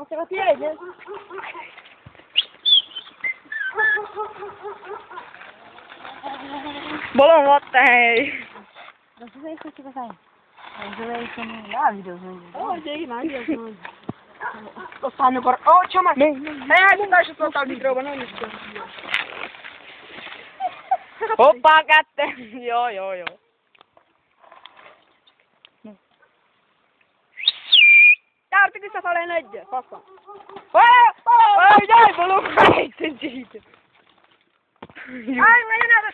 Você vai tirar ele. Bolond, what the hell? Dat is echt goed te zijn. En zo weet je een video's doen. Oh, zeker, maar video's doen. Lo stanno per... Oh, c'è ma... ti lascio soltanto il microfono, non mi Hoppa, gatte! Jó. Tarti che sta facendo legge, passa. Dai, volevo fare il giro. Ai, ma io non lo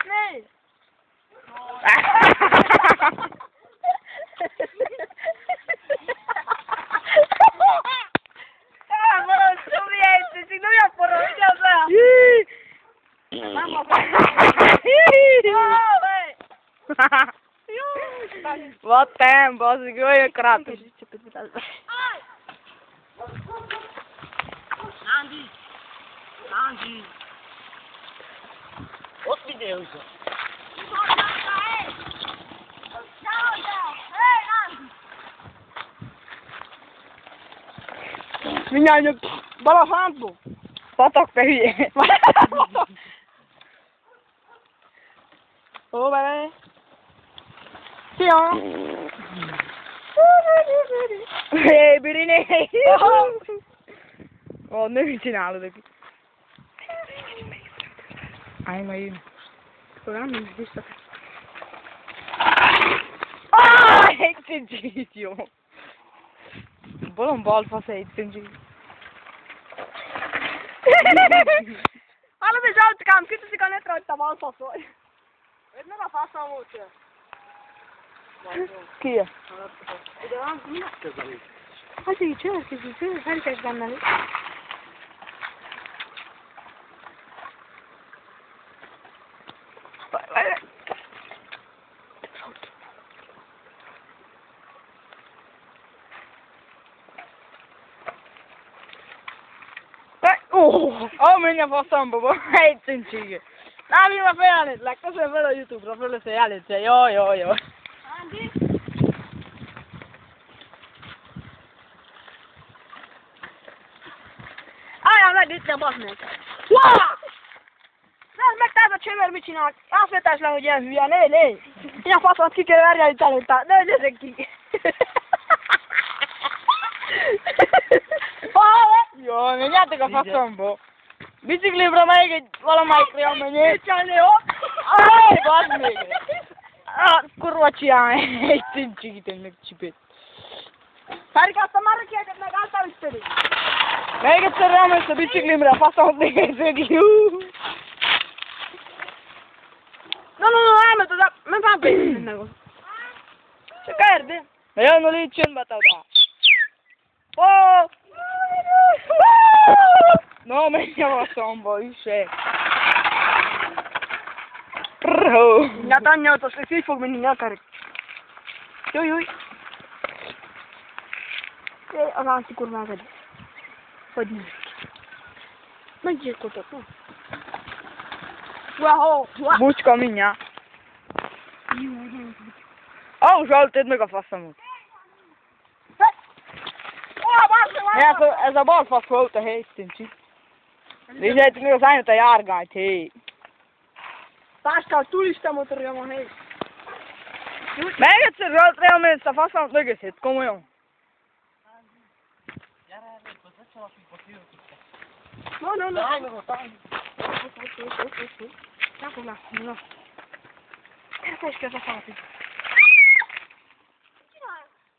Wat tempo, als ik wil je kratten. Andy. Wat video's? Minha balafando. Fotok te hülye. Ó, bele. Szia! Hé, Biriné! Ó, nem csinálod aki. Állj ma jön. Szóval nem vissza. Egy cincsit, jó. Bolond balfasz egy cincsit. Hallod, és autkám, kiteszik a netre, hogy te balfasz vagy. Ez nem a faszom volt. Ki? Ide van, mi megközelít? Hát így csörkezik, felkezd benne. Ó, menj a faszomba, egy cincsigé. Nem, én már felállítlak, köszönöm fel a YouTube-ra, föl lesz, hogy állítsa. Jó. Andy? Álljál meg itt, basz meg! Nem, meg te ez a csöver mit csinál? Áféltás le, hogy ilyen hülye, légy! Ilyen faszomat ki kell verni előtte, ne gyerek ki! Jó, menjetek a faszomba! Biciklibra még egy valamelyikre menjél! Mit csinálni, jó? Aj, basz még! Kurva csinálj, egy cincsigit meg csipét! Felrikáztam már a kieket, meg álltál is pedig! Még egyszer rámész a biciklimre, a faszomot még egyszer ki! No, elment az a... Nem van pénzt meg ott! Csak erdé! Na jön, no légy csöndbe te oda! No, menj a faszomba, üsség! Hát anyját, azt így fog menni nyakarik! Júj! Az antikurvák vagy. Hogy nem. Meggyilkoltak, nem? Bucska mindjárt. Ó, Zsoltéd meg a faszomot. Ez a balfasz volt a helyszíncsi. Nézzétek meg azányot a járgányt, hé. Táskál turista motorja van, hé. Meg egyszer Zsoltre elmész a faszomot mögösszét, komolyan. No. Nem fog látni, no. Gyere, is ki az a falatig.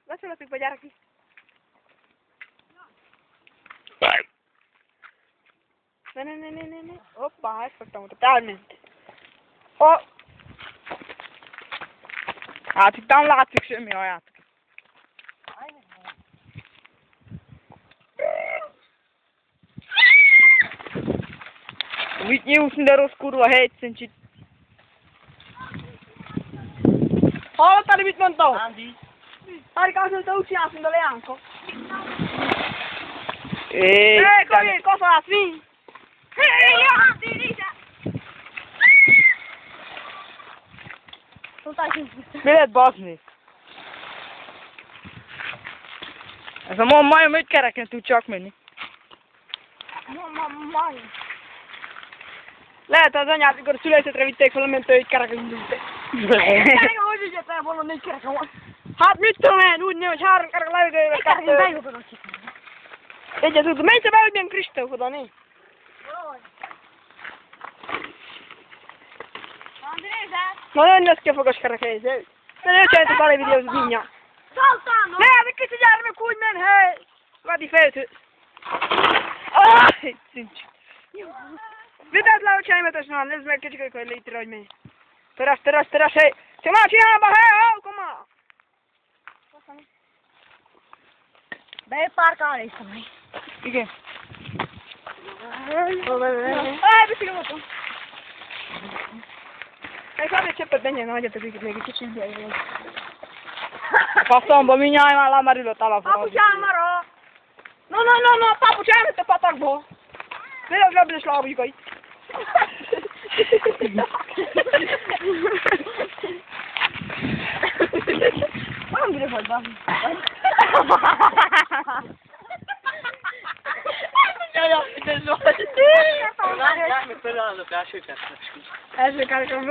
Beszéletek be, gyere ki. Ne. Hoppá, ezt fogtam ott, elment. Hát itt nem látszik semmi haját. Mit nyúlsz, de rossz kurva helyszíncsit. Hallottál, mit mondtam? Andy? Harika, azt mondta, úgy csinálsz, mint a leánka. Cosa la fin? Mi lehet baszni? Ez a majom 5 kereken tud csak menni. Lehet az anyát, mikor szülészetre vitték fel a mentő, hogy kerek indult. Hogy ügyetlen volna 4 kereke van. Hát mit tudom én, úgy nő, hogy 3 kerek levegőjével Én 2. bejutok ki. Egyet tudom, menj te be, hogy milyen Kristóf oda, né? Na nagyon néz ki a fogas kerekeiző. Ne ő csinálta bale videót mindjárt. Szaltán! Ne, de kicsi gyermek úgy men, hely! Vadi fejtő. Aj, cincs. Vidd le, hogy csinálj, nézd meg kicsi, hogy létre, hogy mi. Teres, hely! Csak már csinálba, hely, kom már! Beparkálni is තමයි. Igen. Bicikli voltam. Kb. Egy cseppet menjen, hagyjatok őket még egy kicsit idején. Faszomba, mindjárt már lemerül a talapra. Papucsám marad! No, papucsám jött a patakból. Nézd az lebbedes lábujkait. Nem bírok vagy van. Jaj, ez volt. Nem, mit például az első kettős. Első kettős,